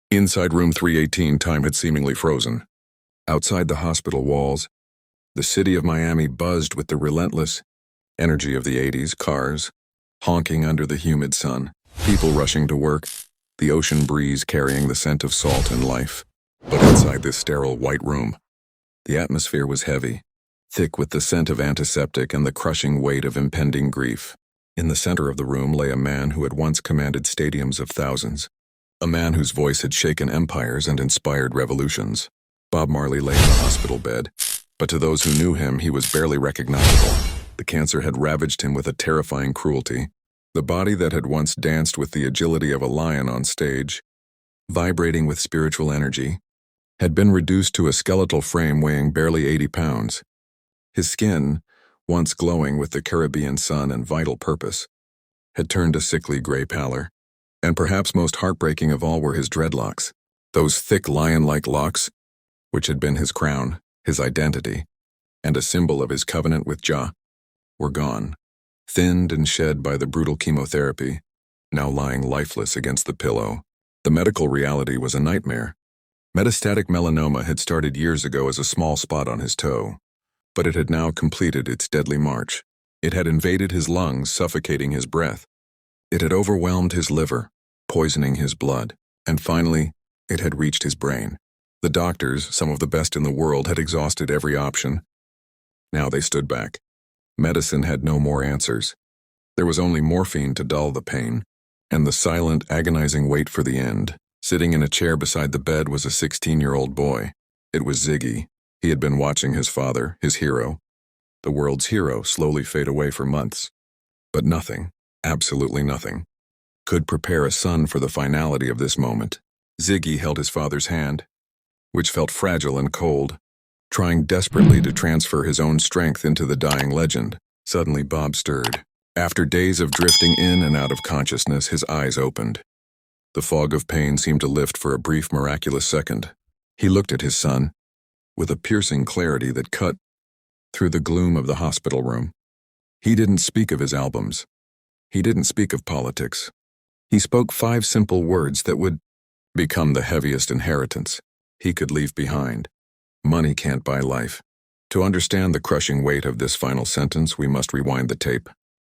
Inside room 318, time had seemingly frozen. Outside the hospital walls, the city of Miami buzzed with the relentless energy of the 80s, cars honking under the humid sun, people rushing to work, the ocean breeze carrying the scent of salt and life. But inside this sterile white room, the atmosphere was heavy, thick with the scent of antiseptic and the crushing weight of impending grief. In the center of the room lay a man who had once commanded stadiums of thousands, a man whose voice had shaken empires and inspired revolutions. Bob Marley lay in the hospital bed, but to those who knew him, he was barely recognizable. The cancer had ravaged him with a terrifying cruelty. The body that had once danced with the agility of a lion on stage, vibrating with spiritual energy, had been reduced to a skeletal frame weighing barely 80 pounds. His skin, once glowing with the Caribbean sun and vital purpose, had turned a sickly gray pallor. And perhaps most heartbreaking of all were his dreadlocks. Those thick lion-like locks, which had been his crown, his identity, and a symbol of his covenant with Jah, were gone, thinned and shed by the brutal chemotherapy, now lying lifeless against the pillow. The medical reality was a nightmare. Metastatic melanoma had started years ago as a small spot on his toe, but it had now completed its deadly march. It had invaded his lungs, suffocating his breath. It had overwhelmed his liver, poisoning his blood, and finally, it had reached his brain. The doctors, some of the best in the world, had exhausted every option. Now they stood back. Medicine had no more answers. There was only morphine to dull the pain, and the silent, agonizing wait for the end. Sitting in a chair beside the bed was a 16-year-old boy. It was Ziggy. He had been watching his father, his hero, the world's hero, slowly fade away for months. But nothing, absolutely nothing, could prepare a son for the finality of this moment. Ziggy held his father's hand, which felt fragile and cold, trying desperately to transfer his own strength into the dying legend. Suddenly Bob stirred. After days of drifting in and out of consciousness, his eyes opened. The fog of pain seemed to lift for a brief, miraculous second. He looked at his son, with a piercing clarity that cut through the gloom of the hospital room. He didn't speak of his albums. He didn't speak of politics. He spoke 5 simple words that would become the heaviest inheritance he could leave behind. Money can't buy life. To understand the crushing weight of this final sentence, we must rewind the tape.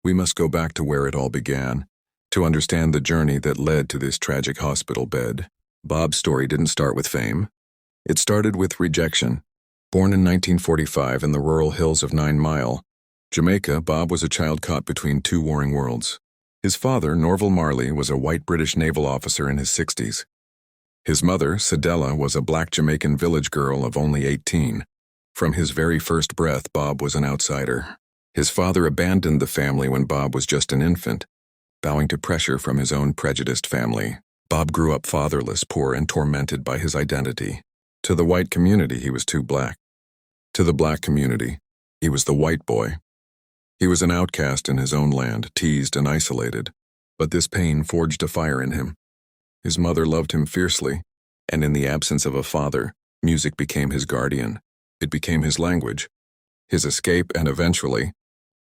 We must go back to where it all began, to understand the journey that led to this tragic hospital bed. Bob's story didn't start with fame. It started with rejection. Born in 1945 in the rural hills of 9 Mile, Jamaica, Bob was a child caught between 2 warring worlds. His father, Norval Marley, was a white British naval officer in his 60s. His mother, Cedella, was a black Jamaican village girl of only 18. From his very first breath, Bob was an outsider. His father abandoned the family when Bob was just an infant, bowing to pressure from his own prejudiced family. Bob grew up fatherless, poor, and tormented by his identity. To the white community, he was too black. To the black community, he was the white boy. He was an outcast in his own land, teased and isolated. But this pain forged a fire in him. His mother loved him fiercely, and in the absence of a father, music became his guardian. It became his language, his escape, and eventually,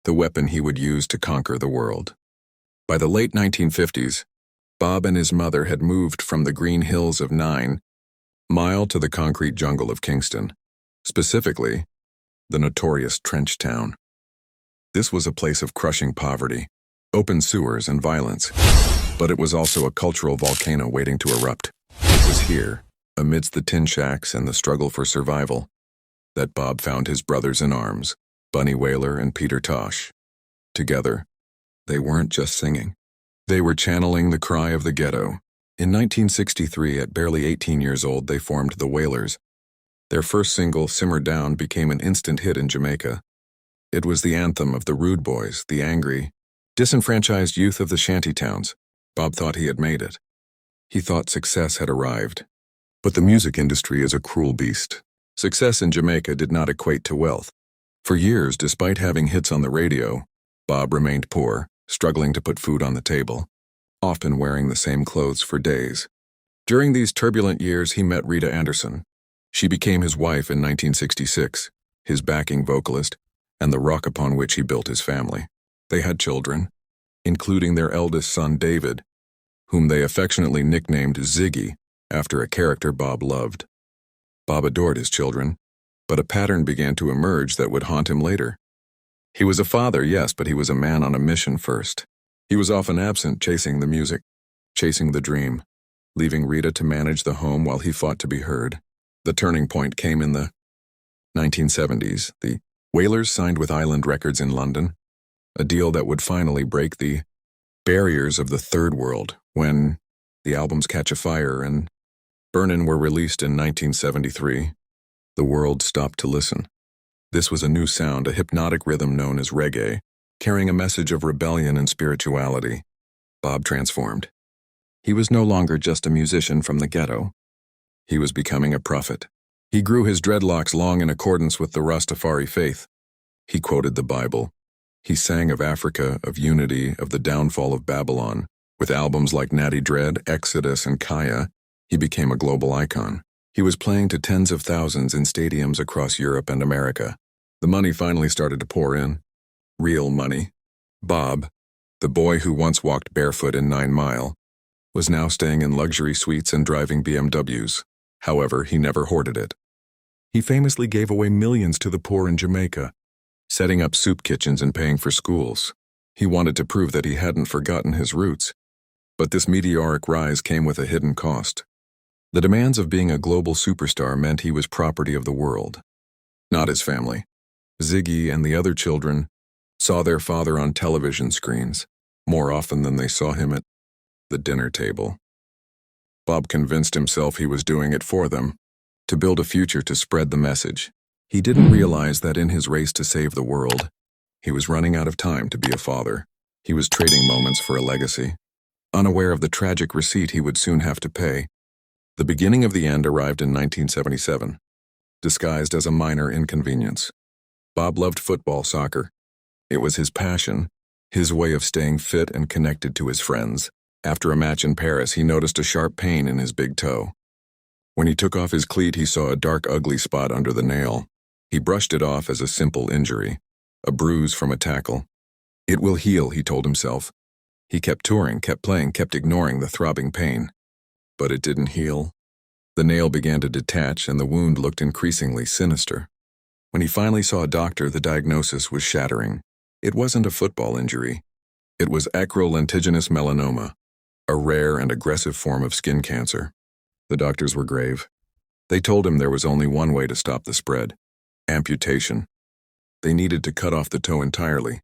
the weapon he would use to conquer the world. By the late 1950s, Bob and his mother had moved from the green hills of 9 Mile to the concrete jungle of Kingston, specifically, the notorious Trench Town. This was a place of crushing poverty, open sewers, and violence, but it was also a cultural volcano waiting to erupt. It was here, amidst the tin shacks and the struggle for survival, that Bob found his brothers in arms, Bunny Wailer and Peter Tosh. Together, they weren't just singing. They were channeling the cry of the ghetto. In 1963, at barely 18 years old, they formed the Wailers. Their first single, Simmer Down, became an instant hit in Jamaica. It was the anthem of the rude boys, the angry, disenfranchised youth of the shantytowns. Bob thought he had made it. He thought success had arrived. But the music industry is a cruel beast. Success in Jamaica did not equate to wealth. For years, despite having hits on the radio, Bob remained poor, struggling to put food on the table, often wearing the same clothes for days. During these turbulent years, he met Rita Anderson. She became his wife in 1966, his backing vocalist, and the rock upon which he built his family. They had children, including their eldest son David, whom they affectionately nicknamed Ziggy. after a character Bob loved. Bob adored his children, but a pattern began to emerge that would haunt him later. He was a father, yes, but he was a man on a mission first. He was often absent, chasing the music, chasing the dream, leaving Rita to manage the home while he fought to be heard. The turning point came in the 1970s. The Wailers signed with Island Records in London, a deal that would finally break the barriers of the third world when the albums Catch a Fire and Burnin' were released in 1973. The world stopped to listen. This was a new sound, a hypnotic rhythm known as reggae, carrying a message of rebellion and spirituality. Bob transformed. He was no longer just a musician from the ghetto. He was becoming a prophet. He grew his dreadlocks long in accordance with the Rastafari faith. He quoted the Bible. He sang of Africa, of unity, of the downfall of Babylon. With albums like Natty Dread, Exodus, and Kaya, he became a global icon. He was playing to tens of thousands in stadiums across Europe and America. The money finally started to pour in. Real money. Bob, the boy who once walked barefoot in 9 Mile, was now staying in luxury suites and driving BMWs. However, he never hoarded it. He famously gave away millions to the poor in Jamaica, setting up soup kitchens and paying for schools. He wanted to prove that he hadn't forgotten his roots. But this meteoric rise came with a hidden cost. The demands of being a global superstar meant he was property of the world, not his family. Ziggy and the other children saw their father on television screens more often than they saw him at the dinner table. Bob convinced himself he was doing it for them, to build a future to spread the message. He didn't realize that in his race to save the world, he was running out of time to be a father. He was trading moments for a legacy, unaware of the tragic receipt he would soon have to pay. The beginning of the end arrived in 1977, disguised as a minor inconvenience. Bob loved football, soccer. It was his passion, his way of staying fit and connected to his friends. After a match in Paris, he noticed a sharp pain in his big toe. When he took off his cleat, he saw a dark, ugly spot under the nail. He brushed it off as a simple injury, a bruise from a tackle. It will heal, he told himself. He kept touring, kept playing, kept ignoring the throbbing pain. But it didn't heal. The nail began to detach, and the wound looked increasingly sinister. When he finally saw a doctor, the diagnosis was shattering. It wasn't a football injury. It was acrolentiginous melanoma, a rare and aggressive form of skin cancer. The doctors were grave. They told him there was only one way to stop the spread: amputation. They needed to cut off the toe entirely.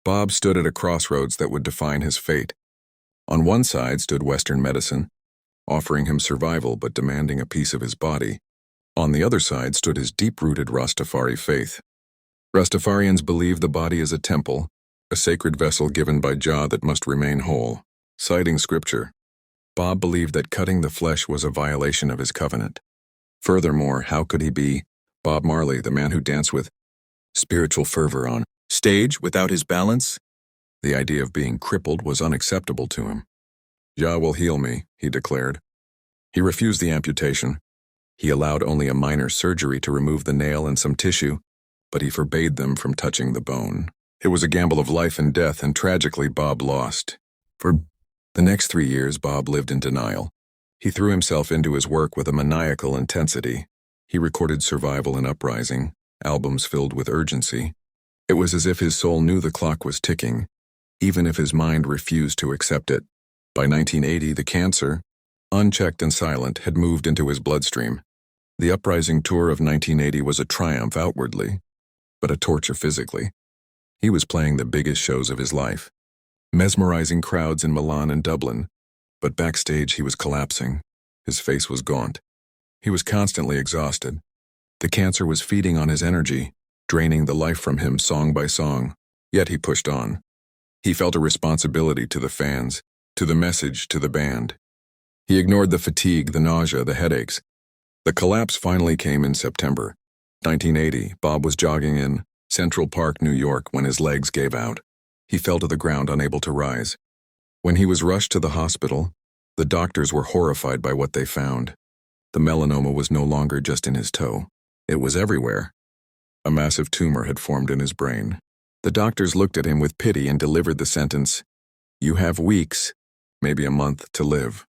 Bob stood at a crossroads that would define his fate. On one side stood Western medicine, offering him survival but demanding a piece of his body. On the other side stood his deep-rooted Rastafari faith. Rastafarians believe the body is a temple, a sacred vessel given by Jah that must remain whole. Citing scripture, Bob believed that cutting the flesh was a violation of his covenant. Furthermore, how could he be Bob Marley, the man who danced with spiritual fervor on stage without his balance? The idea of being crippled was unacceptable to him. Jah will heal me, he declared. He refused the amputation. He allowed only a minor surgery to remove the nail and some tissue, but he forbade them from touching the bone. It was a gamble of life and death, and tragically, Bob lost. For the next 3 years, Bob lived in denial. He threw himself into his work with a maniacal intensity. He recorded Survival and Uprising, albums filled with urgency. It was as if his soul knew the clock was ticking, even if his mind refused to accept it. By 1980, the cancer, unchecked and silent, had moved into his bloodstream. The Uprising tour of 1980 was a triumph outwardly, but a torture physically. He was playing the biggest shows of his life, mesmerizing crowds in Milan and Dublin, but backstage he was collapsing. His face was gaunt. He was constantly exhausted. The cancer was feeding on his energy, draining the life from him song by song, yet he pushed on. He felt a responsibility to the fans, to the message, to the band. He ignored the fatigue, the nausea, the headaches. The collapse finally came in September 1980. Bob was jogging in Central Park, New York, when his legs gave out. He fell to the ground, unable to rise. When he was rushed to the hospital, the doctors were horrified by what they found. The melanoma was no longer just in his toe. It was everywhere. A massive tumor had formed in his brain. The doctors looked at him with pity and delivered the sentence, "You have weeks, maybe a month, to live."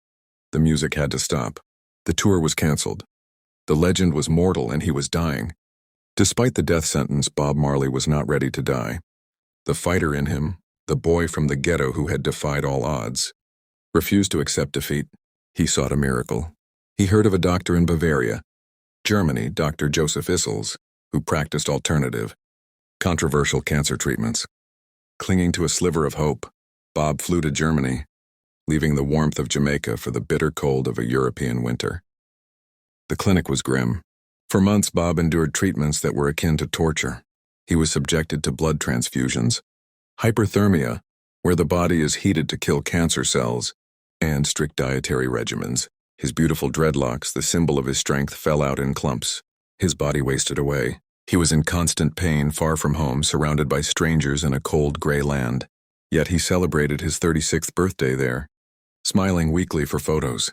The music had to stop. The tour was canceled. The legend was mortal and he was dying. Despite the death sentence, Bob Marley was not ready to die. The fighter in him, the boy from the ghetto who had defied all odds, refused to accept defeat. He sought a miracle. He heard of a doctor in Bavaria, Germany, Dr. Joseph Issels, who practiced alternative, controversial cancer treatments. Clinging to a sliver of hope, Bob flew to Germany, leaving the warmth of Jamaica for the bitter cold of a European winter. The clinic was grim. For months, Bob endured treatments that were akin to torture. He was subjected to blood transfusions, hyperthermia, where the body is heated to kill cancer cells, and strict dietary regimens. His beautiful dreadlocks, the symbol of his strength, fell out in clumps. His body wasted away. He was in constant pain, far from home, surrounded by strangers in a cold, gray land. Yet he celebrated his 36th birthday there, smiling weakly for photos,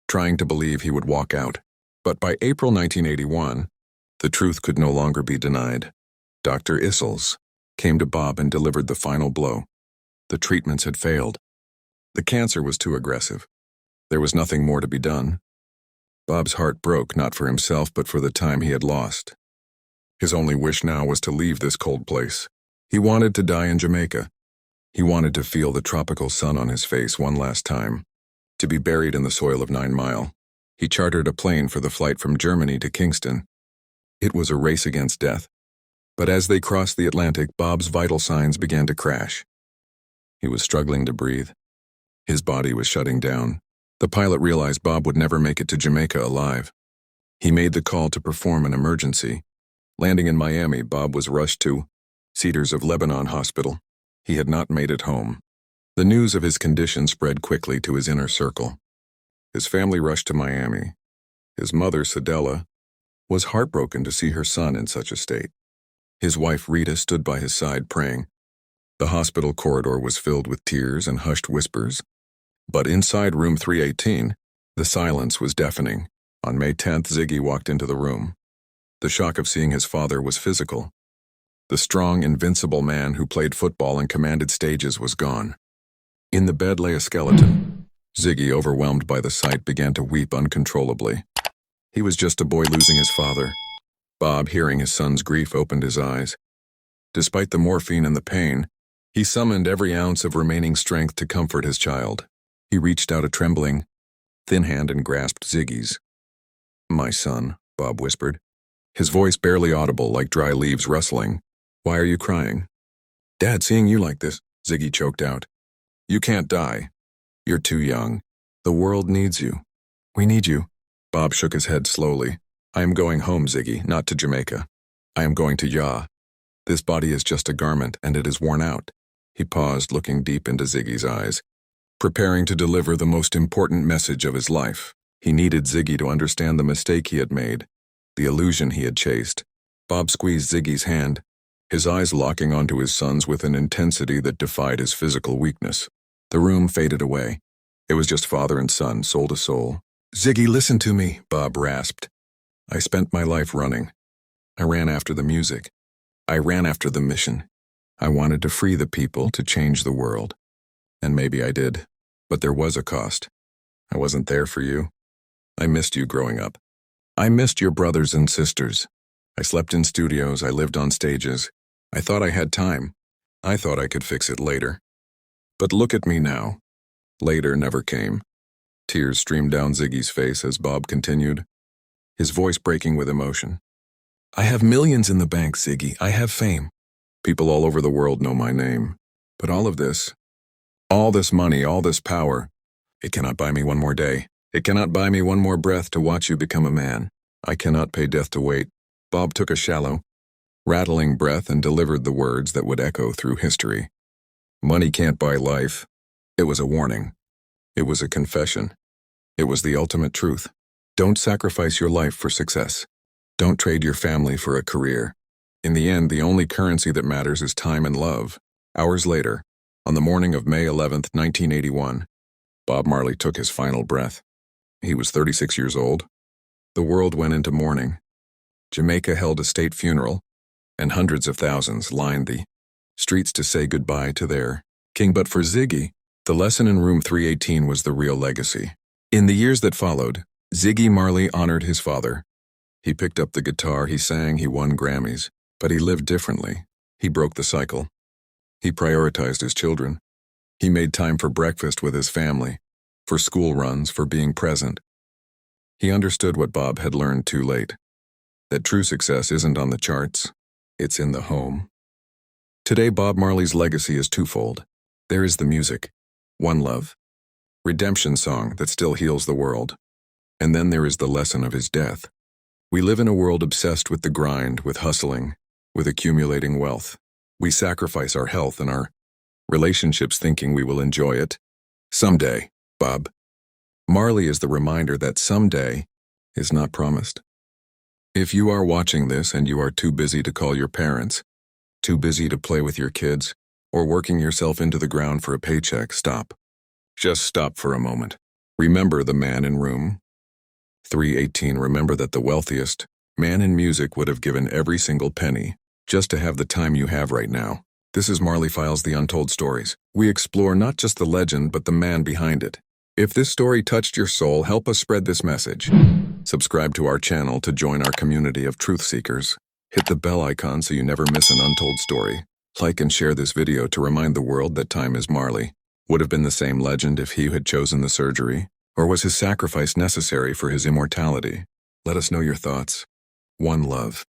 trying to believe he would walk out. But by April 1981, the truth could no longer be denied. Dr. Issels came to Bob and delivered the final blow. The treatments had failed. The cancer was too aggressive. There was nothing more to be done. Bob's heart broke, not for himself, but for the time he had lost. His only wish now was to leave this cold place. He wanted to die in Jamaica. He wanted to feel the tropical sun on his face one last time, to be buried in the soil of 9 Mile. He chartered a plane for the flight from Germany to Kingston. It was a race against death. But as they crossed the Atlantic, Bob's vital signs began to crash. He was struggling to breathe. His body was shutting down. The pilot realized Bob would never make it to Jamaica alive. He made the call to perform an emergency. Landing in Miami, Bob was rushed to Cedars of Lebanon Hospital. He had not made it home. The news of his condition spread quickly to his inner circle. His family rushed to Miami. His mother, Cedella, was heartbroken to see her son in such a state. His wife, Rita, stood by his side praying. The hospital corridor was filled with tears and hushed whispers. But inside room 318, the silence was deafening. On May 10th, Ziggy walked into the room. The shock of seeing his father was physical. The strong, invincible man who played football and commanded stages was gone. In the bed lay a skeleton. Ziggy, overwhelmed by the sight, began to weep uncontrollably. He was just a boy losing his father. Bob, hearing his son's grief, opened his eyes. Despite the morphine and the pain, he summoned every ounce of remaining strength to comfort his child. He reached out a trembling, thin hand and grasped Ziggy's. "My son," Bob whispered, his voice barely audible, like dry leaves rustling. "Why are you crying?" "Dad, seeing you like this," Ziggy choked out. "You can't die. You're too young. The world needs you. We need you." Bob shook his head slowly. "I am going home, Ziggy, not to Jamaica. I am going to Yah. This body is just a garment, and it is worn out." He paused, looking deep into Ziggy's eyes, preparing to deliver the most important message of his life. He needed Ziggy to understand the mistake he had made, the illusion he had chased. Bob squeezed Ziggy's hand, his eyes locking onto his son's with an intensity that defied his physical weakness. The room faded away. It was just father and son, soul to soul. "Ziggy, listen to me," Bob rasped. "I spent my life running. I ran after the music. I ran after the mission. I wanted to free the people, to change the world. And maybe I did. But there was a cost. I wasn't there for you. I missed you growing up. I missed your brothers and sisters. I slept in studios, I lived on stages. I thought I had time. I thought I could fix it later. But look at me now." Later never came. Tears streamed down Ziggy's face as Bob continued, his voice breaking with emotion. "I have millions in the bank, Ziggy. I have fame. People all over the world know my name. But all this money, all this power, it cannot buy me one more day. It cannot buy me one more breath to watch you become a man. I cannot pay death to wait." Bob took a shallow, rattling breath and delivered the words that would echo through history. Money can't buy life. It was a warning. It was a confession. It was the ultimate truth. Don't sacrifice your life for success. Don't trade your family for a career. In the end, the only currency that matters is time and love. Hours later, on the morning of May 11th, 1981, Bob Marley took his final breath. He was 36 years old. The world went into mourning. Jamaica held a state funeral, and hundreds of thousands lined the streets to say goodbye to their king. But for Ziggy, the lesson in room 318 was the real legacy. In the years that followed, Ziggy Marley honored his father. He picked up the guitar, he sang, he won Grammys. But he lived differently. He broke the cycle. He prioritized his children. He made time for breakfast with his family, for school runs, for being present. He understood what Bob had learned too late, that true success isn't on the charts, it's in the home. Today, Bob Marley's legacy is twofold. There is the music, One Love, redemption song that still heals the world. And then there is the lesson of his death. We live in a world obsessed with the grind, with hustling, with accumulating wealth. We sacrifice our health and our relationships thinking we will enjoy it. Someday, Bob Marley is the reminder that someday is not promised. If you are watching this and you are too busy to call your parents, too busy to play with your kids, or working yourself into the ground for a paycheck, stop. Just stop for a moment. Remember the man in room 318. Remember that the wealthiest man in music would have given every single penny just to have the time you have right now. This is Marley Files, the untold stories. We explore not just the legend, but the man behind it. If this story touched your soul, help us spread this message. Subscribe to our channel to join our community of truth seekers. Hit the bell icon so you never miss an untold story. Like and share this video to remind the world that time is Marley. Would have been the same legend if he had chosen the surgery? Or was his sacrifice necessary for his immortality? Let us know your thoughts. One Love.